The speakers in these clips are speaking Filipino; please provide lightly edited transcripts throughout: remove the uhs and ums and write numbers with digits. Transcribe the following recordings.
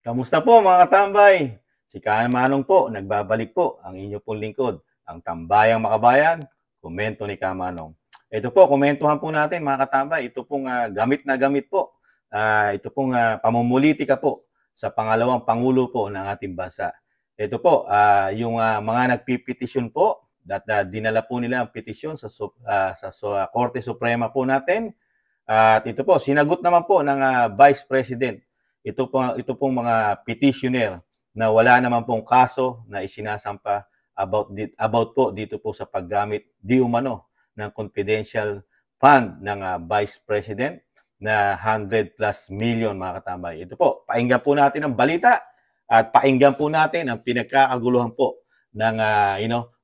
Kamusta po mga katambay? Si Kamanong po, nagbabalik po ang inyo pong lingkod, ang Tambayang Makabayan, komento ni Kamanong. Ito po, komentuhan po natin mga katambay, ito pong gamit na gamit po. Ito pong pamumulitika po sa pangalawang pangulo po ng ating bansa. Ito po, yung mga nagpipetisyon po, dinala po nila ang petisyon sa Korte Suprema po natin. At ito po, sinagot naman po ng Vice President ito pong mga petitioner na wala naman pong kaso na isinasampa about po dito po sa paggamit di umano ng confidential fund ng Vice President na 100 plus million mga katambay. Ito po, painggan po natin ang balita at painggan po natin ang pinagkakaguluhan po ng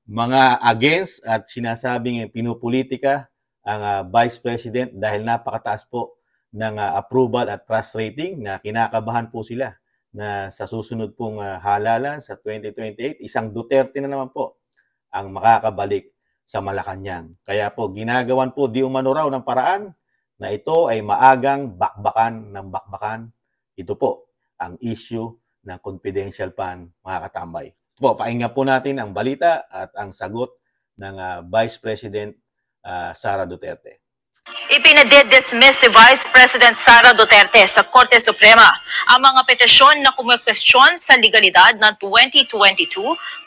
mga against at sinasabing pinupolitika ang Vice President dahil napakataas po ng approval at trust rating na kinakabahan po sila na sa susunod pong halalan sa 2028, isang Duterte na naman po ang makakabalik sa Malacanang. Kaya po ginagawan po di umano raw ng paraan na ito ay maagang bakbakan ng bakbakan. Ito po ang issue ng confidential fund, mga katambay. Ito po, pakinggan po natin ang balita at ang sagot ng Vice President Sara Duterte. Ipinadidismiss si Vice President Sara Duterte sa Korte Suprema ang mga petisyon na kumwestiyon sa legalidad ng 2022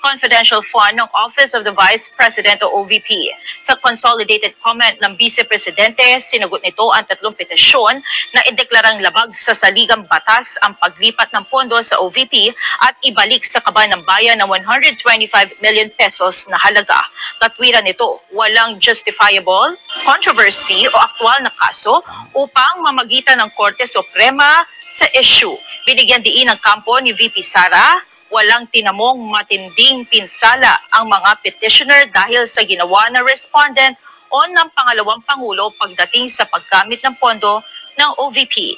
Confidential Fund ng Office of the Vice President o OVP. Sa consolidated comment ng Vice Presidente, sinagot nito ang tatlong petisyon na ideklarang labag sa saligang batas ang paglipat ng pondo sa OVP at ibalik sa kaban ng bayan ng 125 million pesos na halaga. Katwiran nito, walang justifiable controversy o aktwal na kaso upang mamagitan ng Korte Suprema sa issue. Binigyan diin ng kampo ni VP Sara, walang tinamong matinding pinsala ang mga petitioner dahil sa ginawa ng respondent o ng pangalawang pangulo pagdating sa paggamit ng pondo ng OVP.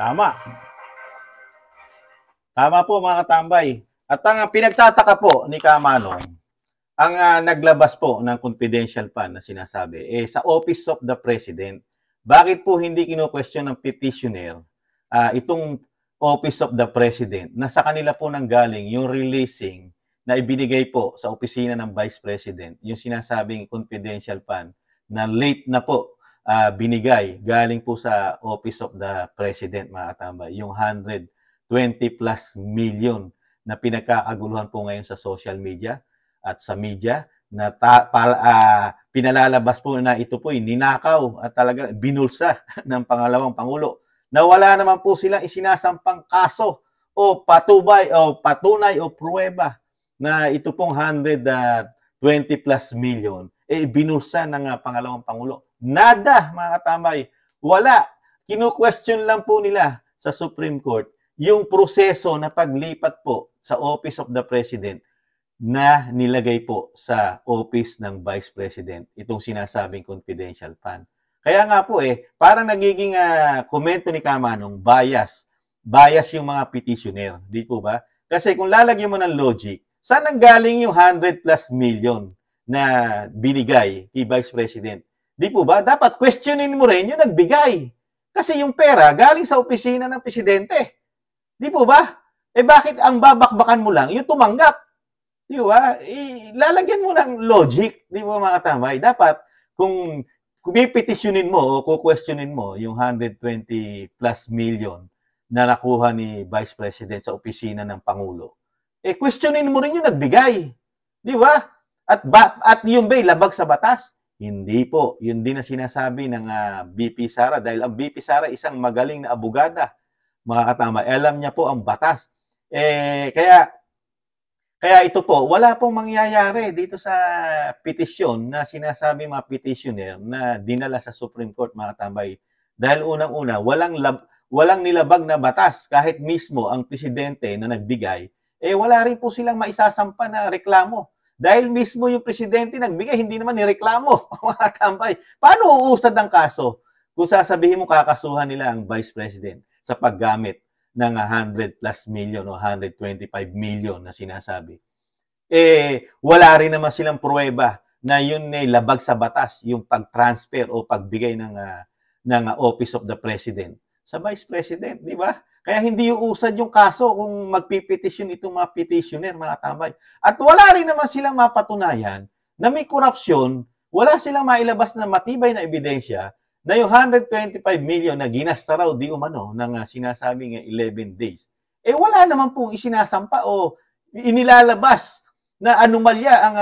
Tama. Tama po mga katambay. At ang pinagtataka po ni Kamanong, ang naglabas po ng confidential fund na sinasabi, sa Office of the President, bakit po hindi kino-question ng petitioner itong Office of the President na sa kanila po nanggaling yung releasing na ibinigay po sa opisina ng Vice President, yung sinasabing confidential fund na late na po binigay galing po sa Office of the President, mga katambay, yung 120 plus million na pinagkakaguluhan po ngayon sa social media at sa media na pinalalabas po na ito po ay ninakaw at talaga binulsa ng pangalawang pangulo na wala naman po silang isinasampang kaso o patunay o pruweba na ito pong 120 plus million binulsa ng pangalawang pangulo. Nada, mga katambay. Wala. Kinu-question lang po nila sa Supreme Court yung proseso na paglipat po sa Office of the President na nilagay po sa Office ng Vice President, itong sinasabing confidential fund. Kaya nga po parang nagiging komento ni Kamanong bias. Bias yung mga petitioner, di po ba? Kasi kung lalagyan mo ng logic, saan nanggaling yung 100 plus million na binigay kay Vice President? Di po ba? Dapat questionin mo rin yung nagbigay. Kasi yung pera galing sa opisina ng presidente. Di po ba? Bakit ang babakbakan mo lang yung tumanggap? Di ba? Lalagyan mo ng logic, di ba mga katambay? Dapat kung pipetisyonin mo o kukwestiyonin mo yung 120 plus million na nakuha ni Vice President sa opisina ng Pangulo, questionin mo rin yung nagbigay. Di ba? At yung ba'y labag sa batas? Hindi po. Yun din na sinasabi ng VP Sara dahil ang VP Sara isang magaling na abogada, mga katambay. Alam niya po ang batas. Kaya ito po, wala pong mangyayari dito sa petisyon na sinasabi mga petitioner na dinala sa Supreme Court, mga tambay. Dahil unang-una, walang nilabag na batas. Kahit mismo ang presidente na nagbigay, wala rin po silang maisasampa na reklamo. Dahil mismo yung presidente nagbigay, hindi naman nireklamo, mga tambay. Paano uusad ang kaso kung sasabihin mo kakasuhan nila ang Vice President sa paggamit ng 100 plus million o 125 million na sinasabi? Wala rin naman silang pruweba na yun ay labag sa batas, yung pag-transfer o pagbigay ng Office of the President sa Vice President, di ba? Kaya hindi uusad yung kaso kung magpipetisyon itong mga petitioner, mga tambay. At wala rin naman silang mapatunayan na may korupsyon, wala silang mailabas na matibay na ebidensya na yung 125 million na ginasta raw di umano ng sinasabing 11 days. Wala naman pong isinasampa o inilalabas na anomalya ang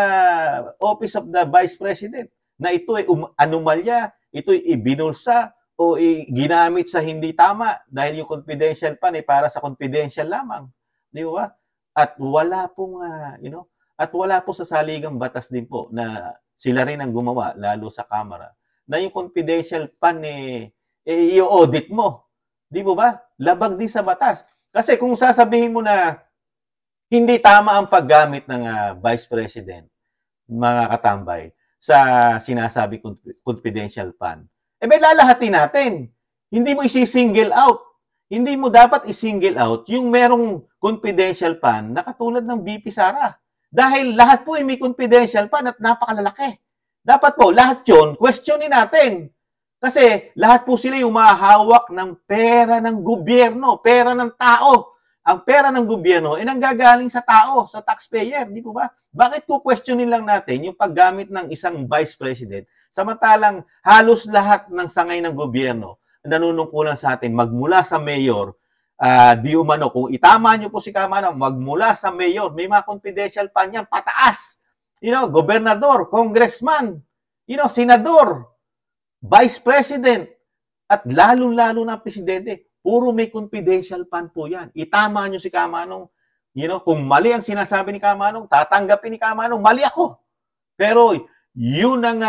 Office of the Vice President na ito ay anomalya, ito ay ibinulsa o ginamit sa hindi tama dahil yung confidential fund ay para sa confidential lamang. Di ba? At wala pong, at wala po sa saligang batas din po na sila rin ang gumawa, lalo sa Kamara, na yung confidential fund i-audit mo. Di ba? Labag din sa batas. Kasi kung sasabihin mo na hindi tama ang paggamit ng Vice President, mga katambay, sa sinasabi confidential fund, lalahatin natin. Hindi mo isi-single out. Hindi mo dapat i-single out yung merong confidential fund na katulad ng BP Sara. Dahil lahat po ay may confidential fund at napakalalaki. Dapat po, lahat yun, questionin natin. Kasi lahat po sila yung mahahawak ng pera ng gobyerno, pera ng tao. Ang pera ng gobyerno ay nanggagaling sa tao, sa taxpayer, di po ba? Bakit ko questionin lang natin yung paggamit ng isang vice president samantalang halos lahat ng sangay ng gobyerno nanunungkulan sa atin magmula sa mayor, di umano, kung itama nyo po si Kamano, magmula sa mayor, may mga confidential fund yan, pataas. Gobernador, congressman, senador, vice president, at lalong-lalo na presidente. Puro may confidential fund po yan. Itama nyo si Kamanong, kung mali ang sinasabi ni Kamanong, tatanggapin ni Kamanong, mali ako. Pero yun ang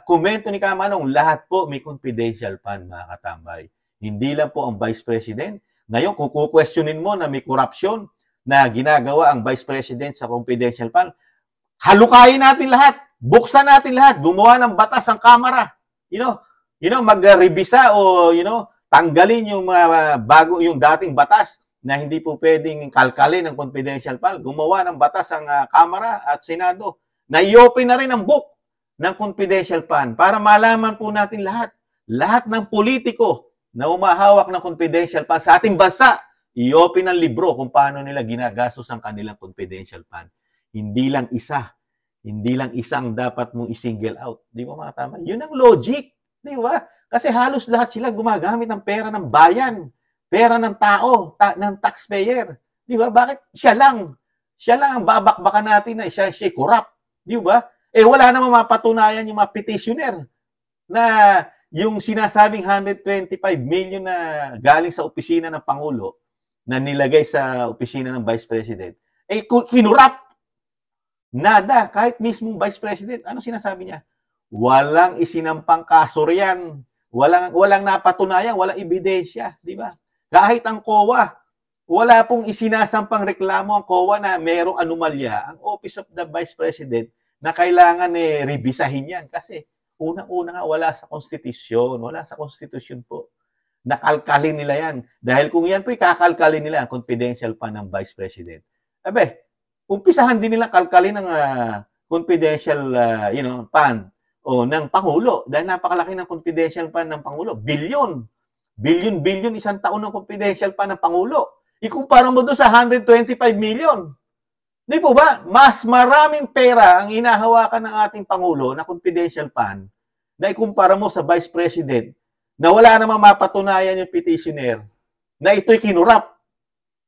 komento ni Kamanong, lahat po may confidential fund, mga katambay. Hindi lang po ang Vice President. Ngayon, kung kukwestiyonin mo na may corruption na ginagawa ang Vice President sa confidential fund, halukayin natin lahat, buksan natin lahat, gumawa ng batas ang Kamara. Mag-revisa o, tanggalin yung bago yung dating batas na hindi po pwedeng kalkalin ng confidential fund. Gumawa ng batas ang Kamara at Senado na i-open na rin ang book ng confidential fund para malaman po natin lahat ng politiko na umahawak ng confidential fund sa ating bansa, i-open ang libro kung paano nila ginagastos ang kanilang confidential fund. Hindi lang isang dapat mong i-single out. Di ba, mga tama? Yun ang logic. Di ba? Kasi halos lahat sila gumagamit ng pera ng bayan, pera ng tao, ng taxpayer. Di ba? Bakit siya lang ang babakbakan natin na siya corrupt. Di ba? Wala namang mapatunayan yung mga petitioner na yung sinasabing 125 million na galing sa opisina ng Pangulo na nilagay sa opisina ng Vice President, kinurap. Nada. Kahit mismong Vice President, ano sinasabi niya? Walang isinampang kaso riyan. Walang napatunayan, walang ebidensya, di ba? Kahit ang COA, wala pong isinasampang reklamo ang COA na merong anomalya. Ang Office of the Vice President na kailangan revisahin yan kasi unang-una nga wala sa konstitusyon po. Nakalkalin nila yan. Dahil kung yan po kakalkalin nila ang confidential fund ng Vice President. Umpisahan din nilang kalkalin ng confidential fund o ng Pangulo dahil napakalaki ng confidential fund ng Pangulo. Billion isang taon ng confidential fund ng Pangulo. Ikumpara mo doon sa 125 million. Di po ba? Mas maraming pera ang inahawakan ng ating Pangulo na confidential fund na ikumpara mo sa Vice President na wala namang mapatunayan yung petitioner na ito'y kinurap.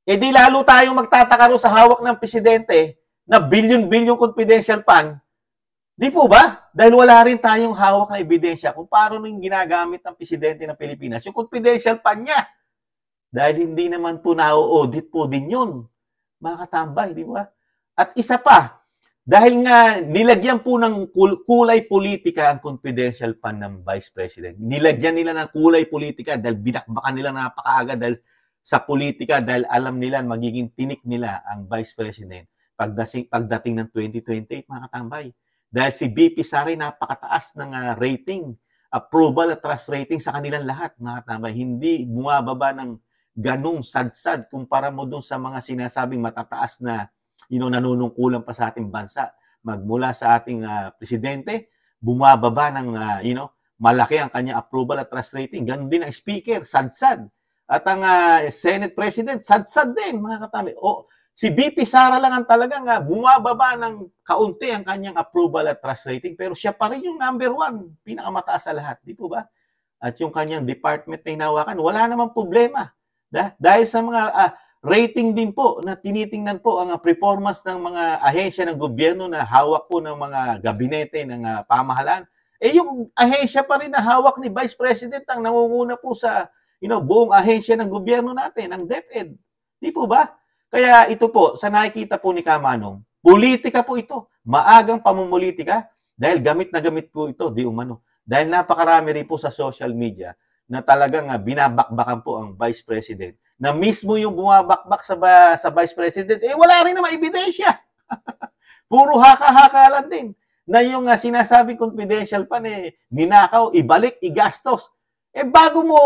Di lalo tayong magtataka sa hawak ng presidente na billion confidential fund. Di po ba? Dahil wala rin tayong hawak na ebidensya kung paano yung ginagamit ng presidente ng Pilipinas yung confidential fund niya. Dahil hindi naman po na-audit po din yun. Mga katambay, di ba? At isa pa, dahil nga nilagyan po ng kulay politika ang confidential fund ng Vice President. Nilagyan nila ng kulay politika dahil binakbakan nila napakaaga dahil sa politika dahil alam nila magiging tinik nila ang Vice President pagdating ng 2028, mga katambay. Dahil si BP Sara napakataas ng rating, approval at trust rating sa kanilang lahat, mga katambay. Hindi bumababa ng ganung sad-sad kumpara mo doon sa mga sinasabing matataas na nanunungkulan pa sa ating bansa. Magmula sa ating presidente, bumababa ng malaki ang kanyang approval at trust rating. Ganon din ang speaker, sad-sad. At ang Senate President, sad-sad din, mga katambay. O, si VP Sara lang ang talagang bumababa ng kaunti ang kanyang approval at trust rating, pero siya pa rin yung number 1, pinakamataas sa lahat, di po ba? At yung kanyang department na hinawakan, wala namang problema. Dahil sa mga rating din po na tinitingnan po ang performance ng mga ahensya ng gobyerno na hawak po ng mga gabinete ng pamahalaan, yung ahensya pa rin na hawak ni Vice President ang nangunguna po sa buong ahensya ng gobyerno natin, ang DepEd. Di po ba? Kaya ito po, sa nakikita po ni Kamanong, politika po ito. Maagang pamumulitika dahil gamit na gamit po ito, di umano. Dahil napakarami rin po sa social media na talagang binabakbakan po ang Vice President. Na mismo yung bumabakbak sa Vice President, wala rin naman ebidensya. Puro haka-haka lang din. Na yung sinasabing confidential pa ninakaw, ibalik, igastos. Bago mo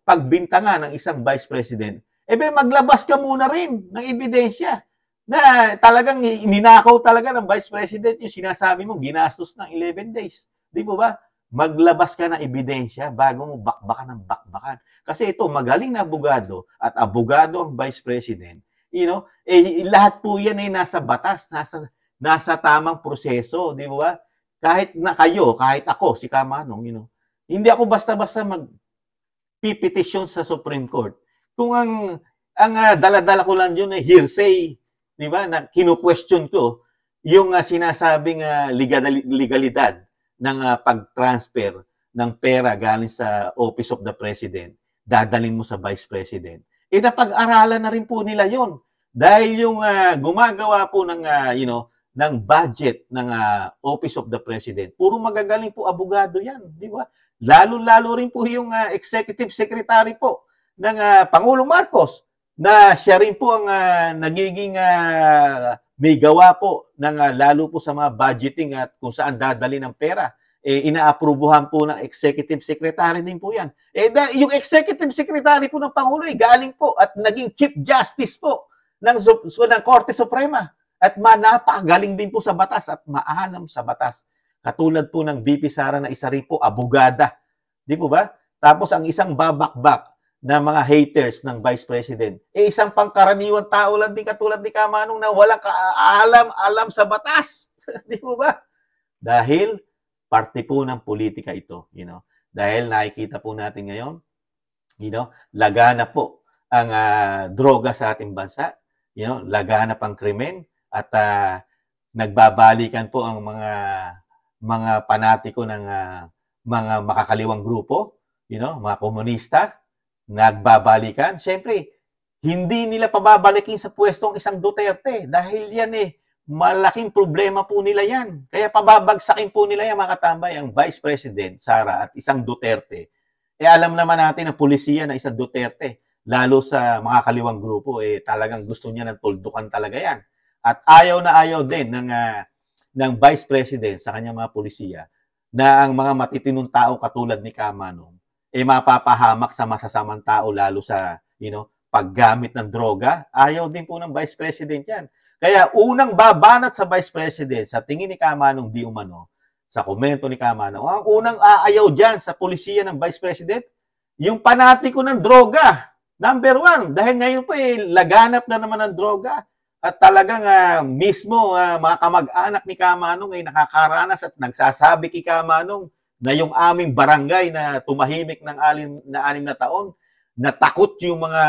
pagbintangan ng isang Vice President, maglabas ka muna rin ng ebidensya na talagang ninakaw talaga ng Vice President yung sinasabi mo, ginastos ng 11 days. Di po ba? Maglabas ka ng ebidensya bago mo bakbakan ng bakbakan. Kasi ito, magaling na abogado at abogado ang Vice President. Lahat po yan ay nasa batas, nasa tamang proseso, di ba? Kahit na kayo, kahit ako, si Kamanong, hindi ako basta-basta mag-petition sa Supreme Court. Kung ang dala-dala ko lang yun ay hearsay, di ba, na kinu-question ko yung sinasabing legalidad ng pag-transfer ng pera galing sa Office of the President, dadalhin mo sa Vice President. Napag-aralan na rin po nila yon. Dahil yung gumagawa po ng budget ng Office of the President, puro magagaling po abogado yan, di ba? Lalo-lalo rin po yung Executive Secretary po ng Pangulong Marcos, na siya rin po ang nagiging may gawa po ng lalo po sa mga budgeting at kung saan dadali ng pera. Inaaprubuhan po ng Executive Secretary din po yan. Yung Executive Secretary po ng Pangulo galing po at naging Chief Justice po ng Korte Suprema. At napakagaling din po sa batas at maalam sa batas. Katulad po ng VP Sara na isa rin po abogada. Di po ba? Tapos ang isang babakbak na mga haters ng Vice President, isang pangkaraniwang tao lang din katulad ni Kamanong na walang kaalam-alam sa batas. Di po ba? Dahil parte po ng politika ito, Dahil nakikita po natin ngayon, lagana po ang droga sa ating bansa, lagana pang krimen at nagbabalikan po ang mga panatiko ng mga makakaliwang grupo, mga komunista, nagbabalikan. Siyempre, hindi nila pababalikin sa pwesto ang isang Duterte dahil yan malaking problema po nila yan. Kaya pababagsakin po nila yan, mga katambay, ang Vice President Sara at isang Duterte. Alam naman natin ang pulisiya na isang Duterte, lalo sa mga kaliwang grupo, talagang gusto niya ng tuldukan talaga yan. At ayaw na ayaw din ng Vice President sa kanyang mga pulisiya na ang mga matitinong tao katulad ni Kamanong mapapahamak sa masasamang tao lalo sa paggamit ng droga. Ayaw din po ng Vice President yan. Kaya unang babanat sa Vice President sa tingin ni Kamanong di umano, sa komento ni Kamanong, ang unang aayaw dyan sa pulisiya ng Vice President, yung panatiko ng droga. Number 1, dahil ngayon po laganap na naman ng droga. At talagang mismo mga kamag-anak ni Kamanong ay nakakaranas at nagsasabi kay Kamanong na yung aming barangay na tumahimik ng 6 na taon, natakot yung mga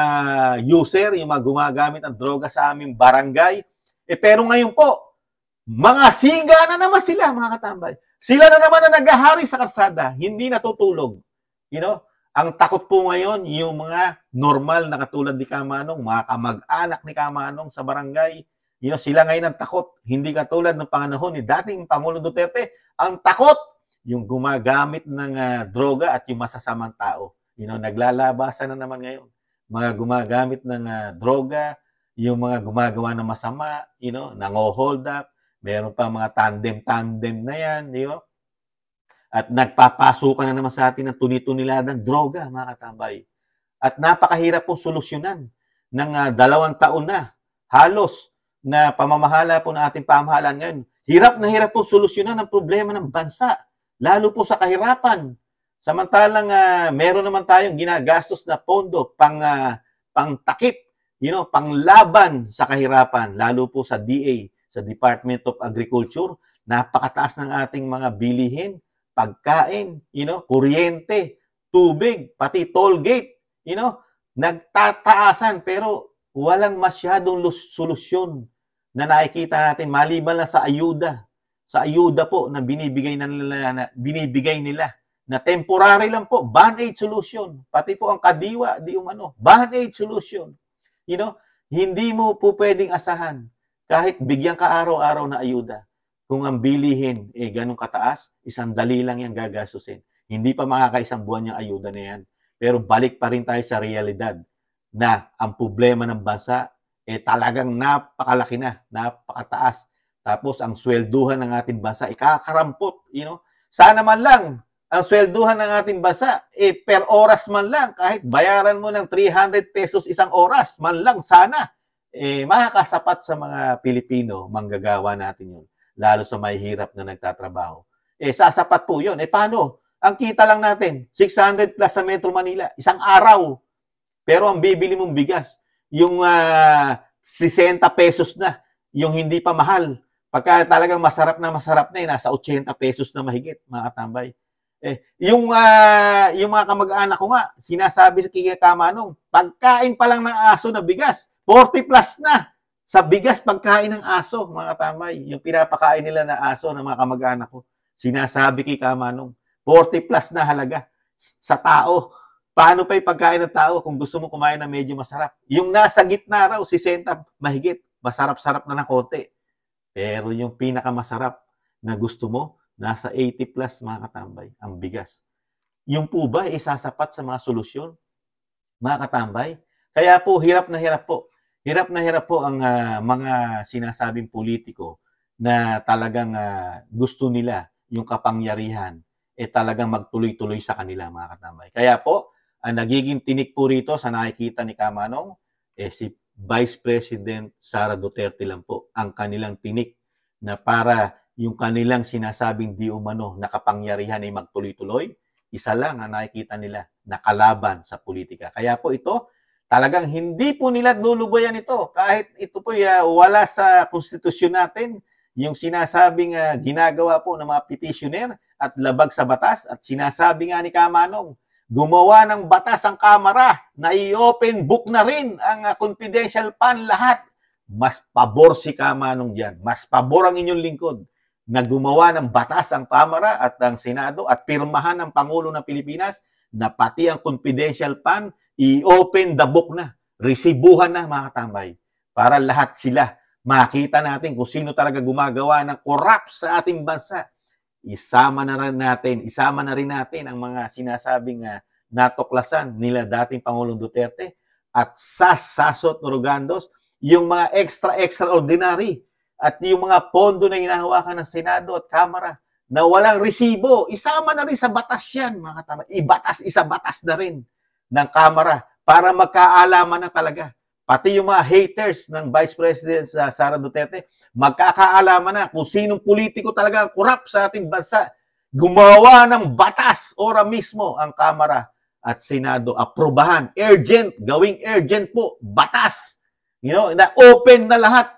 user, yung mga gumagamit ng droga sa aming barangay. Pero ngayon po, mga siga na naman sila, mga katambay. Sila na naman na naghahari sa kalsada, hindi natutulog. Ang takot po ngayon, yung mga normal na katulad ni Kamanong, mga kamag-anak ni Kamanong sa barangay, sila ngayon ang takot. Hindi katulad ng panahon ni dating Pangulong Duterte, ang takot yung gumagamit ng droga at yung masasamang tao. Naglalabasan na naman ngayon. Mga gumagamit ng droga, yung mga gumagawa ng masama, nango-hold up, meron pa mga tandem-tandem na yan, At nagpapasukan na naman sa atin ng tuni-tuniladang droga, mga katambay. At napakahirap pong solusyonan ng 2 taon na, halos, na pamamahala po ng ating pamahalaan ngayon. Hirap na hirap pong solusyonan ang problema ng bansa. Lalo po sa kahirapan, Samantalang meron naman tayong ginagastos na pondo pang-takip, panglaban sa kahirapan, lalo po sa DA, sa Department of Agriculture. Napakataas ng ating mga bilihin, pagkain, kuryente, tubig, pati toll gate, nagtataasan pero walang masyadong solusyon na nakikita natin maliban lang sa ayuda. Sa ayuda po na binibigay nila na temporary lang po, band-aid solution. Pati po ang kadiwa, band-aid solution. Hindi mo po pwedeng asahan kahit bigyan ka araw-araw na ayuda. Kung ang bilihin ganun kataas, isang dali lang yan gagastusin. Hindi pa makakaisang buwan yung ayuda na yan. Pero balik pa rin tayo sa realidad na ang problema ng bansa talagang napakalaki na, napakataas. Tapos ang swelduhan ng ating bansa ikakarampot, Sana man lang ang swelduhan ng ating bansa per oras man lang, kahit bayaran mo ng 300 pesos isang oras man lang, sana makakasapat sa mga Pilipino, manggagawa natin yun. Lalo sa may hirap na nagtatrabaho. Sasapat po yun. Paano? Ang kita lang natin, 600 plus sa Metro Manila, isang araw. Pero ang bibili mong bigas, yung 60 pesos na, yung hindi pa mahal. Pagka talagang masarap na nasa 80 pesos na mahigit, mga katambay. Yung mga kamag-anak ko nga, sinasabi sa Kamanong, pagkain pa lang ng aso na bigas, 40 plus na sa bigas pagkain ng aso, mga katambay. Yung pinapakain nila na aso ng mga kamag-anak ko, sinasabi kay Kamanong, 40 plus na halaga sa tao. Paano pa yung pagkain ng tao kung gusto mo kumain na medyo masarap? Yung nasa gitna raw, 60 mahigit, masarap-sarap na ng konti. Pero yung pinakamasarap na gusto mo, nasa 80 plus, mga katambay, ang bigas. Yung po ba sasapat sa mga solusyon, mga katambay? Kaya po, hirap na hirap po. Hirap na hirap po ang mga sinasabing politiko na talagang gusto nila yung kapangyarihan talagang magtuloy-tuloy sa kanila, mga katambay. Kaya po, ang nagiging tinik po rito sa nakikita ni Kamanong, si Vice President Sara Duterte lang po ang kanilang tinik na para yung kanilang sinasabing di umano na kapangyarihan ay magtuloy-tuloy, isa lang ang nakikita nila na kalaban sa politika. Kaya po ito, talagang hindi po nila lulubayan ito. Kahit ito po wala sa konstitusyon natin, yung sinasabing ginagawa po ng mga petitioner at labag sa batas at sinasabi nga ni Kamanong, gumawa ng batas ang Kamara na i-open book na rin ang confidential fund lahat. Mas pabor si Kamanong dyan. Mas pabor ang inyong lingkod na gumawa ng batas ang Kamara at ang Senado at pirmahan ng Pangulo ng Pilipinas na pati ang confidential fund i-open the book na. Resibuhan na, mga katambay. Para lahat sila makita natin kung sino talaga gumagawa ng corrupt sa ating bansa. Isama na rin natin ang mga sinasabing natuklasan nila dating Pangulong Duterte at Sasot Norugandos, yung mga extraordinary at yung mga pondo na hinahawakan ng Senado at Kamara na walang resibo, isama na rin sa batas yan, mga katama. Isabatas na rin ng Kamara para magkaalaman na talaga. Pati yung mga haters ng Vice President Sara Duterte, magkakaalaman na kung sinong politiko talaga ang corrupt sa ating bansa. Gumawa ng batas, ora mismo ang Kamara at Senado, aprobahan, urgent, gawing urgent po, batas. Na open na lahat.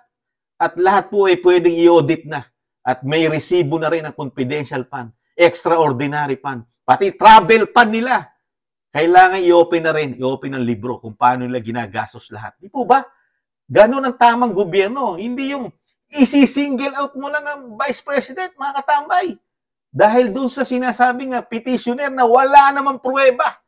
At lahat po ay pwedeng i-audit na. At may resibo na rin ang confidential fund, extraordinary fund, pati travel fund nila. Kailangan i-open na rin, i-open ang libro kung paano nila ginagastos lahat. Di po ba? Ganun ang tamang gobyerno. Hindi yung isi-single out mo lang ang Vice President, mga katambay. Dahil doon sa sinasabing petitioner na wala namang pruweba.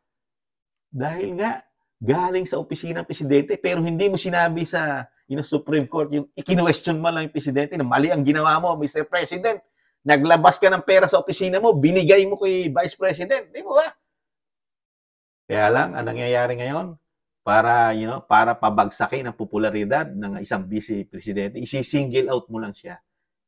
Dahil nga, galing sa opisina ng Presidente, pero hindi mo sinabi sa Supreme Court, yung i-question mo lang yung Presidente na mali ang ginawa mo, Mr. President. Naglabas ka ng pera sa opisina mo, binigay mo kay Vice President. Di po ba? Kaya lang, ang nangyayari ngayon, para pabagsakin ang popularidad ng isang vice presidente, isi-single out mo lang siya.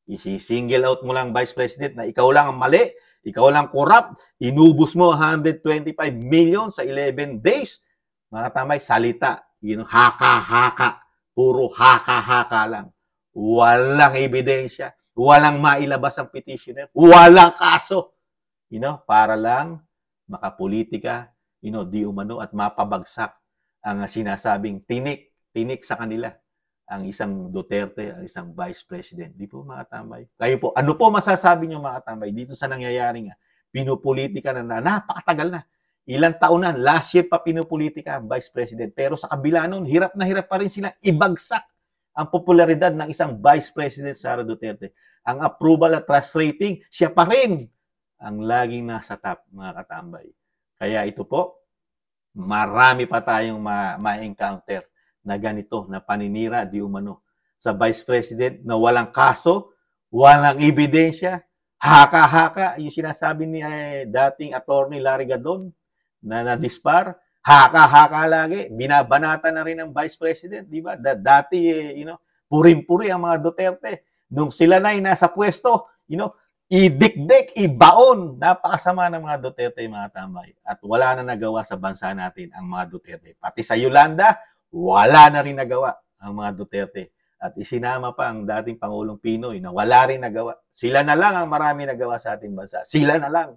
Isi-single out mo lang, Vice President, na ikaw lang ang mali, ikaw lang corrupt, inubos mo 125 million sa 11 days. Mga tamay, salita. Haka-haka. Puro haka-haka lang. Walang ebidensya. Walang mailabas ang petitioner. Walang kaso. Para lang makapolitika, di umano at mapabagsak ang sinasabing tinik sa kanila ang isang Duterte, ang isang Vice President. Di po mga tambay. Kayo po, ano po masasabi niyo mga tambay dito sa nangyayaring pinupolitika na napakatagal na. Ilang taon na, last year pa pinupolitika ang Vice President. Pero sa kabila nun, hirap na hirap pa rin sila ibagsak ang popularidad ng isang Vice President Sara Duterte. Ang approval at trust rating, siya pa rin ang laging nasa top, mga katambay. Kaya ito po, marami pa tayong ma-encounter na ganito, na paninira di umano sa Vice President na walang kaso, walang ebidensya, haka-haka, yung sinasabi ni dating attorney Larry Gadon na na-dispar, haka-haka lagi, binabanata na rin ng Vice President, di ba? Dati, puring-puri ang mga Duterte. Nung sila na nasa pwesto, idikdik, ibaon. Napakasama ng mga Duterte, mga tambay. At wala na nagawa sa bansa natin ang mga Duterte. Pati sa Yolanda, wala na rin nagawa ang mga Duterte. At isinama pa ang dating Pangulong Pinoy na wala rin nagawa. Sila na lang ang marami nagawa sa ating bansa. Sila na lang.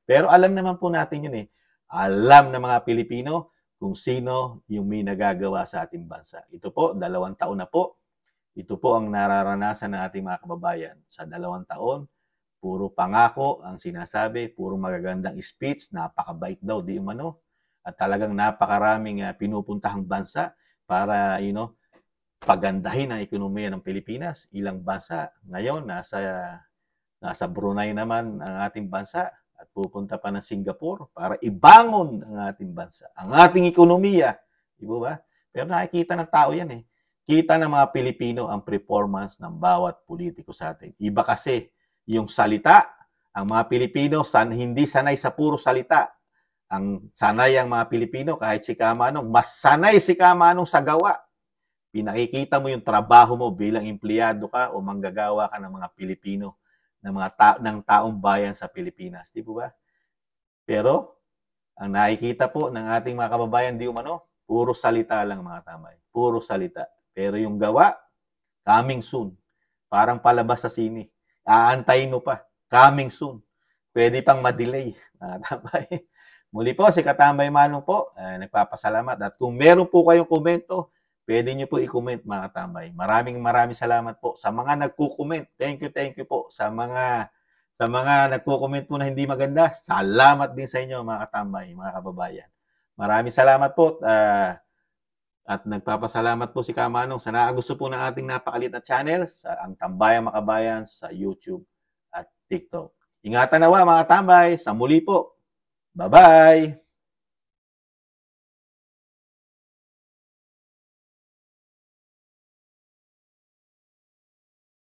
Pero alam naman po natin yun Alam ng mga Pilipino kung sino yung may nagagawa sa ating bansa. Ito po, 2 taon na po. Ito po ang nararanasan ng ating mga kababayan. Sa 2 taon, puro pangako ang sinasabi, puro magagandang speech, napakabait daw, di umano. At talagang napakaraming pinupuntahang bansa para, pagandahin ang ekonomiya ng Pilipinas. Ilang bansa ngayon, nasa Brunei naman ang ating bansa at pupunta pa ng Singapore para ibangon ang ating bansa, ang ating ekonomiya. Di ba? Pero nakikita ng tao yan Kita ng mga Pilipino ang performance ng bawat politiko sa atin. Iba kasi yung salita, ang mga Pilipino hindi sanay sa puro salita. Ang sanay ang mga Pilipino, kahit si Kamanong, mas sanay si Kamanong sa gawa. Pinakikita mo yung trabaho mo bilang empleyado ka o manggagawa ka ng mga Pilipino, ng taong bayan sa Pilipinas. Di ba? Pero, ang nakikita po ng ating mga kababayan, di umano, puro salita lang mga tamay. Puro salita. Pero yung gawa, coming soon. Parang palabas sa sine. Aantayin mo pa. Coming soon. Pwede pang madelay. Mga tambay. Muli po, si Katambay Manong po. Nagpapasalamat. At kung meron po kayong komento, pwede nyo po i-comment mga katambay. Maraming salamat po sa mga nagko-comment. Thank you po. Sa mga nagko-comment po na hindi maganda, salamat din sa inyo mga katambay, mga kababayan. Maraming salamat po. At nagpapasalamat po si Kamanong sa nakagusto po ng ating napakalit na channel sa Ang Tambayang Makabayan sa YouTube at TikTok. Ingatan nawa mga tambay. Sa muli po. Bye-bye!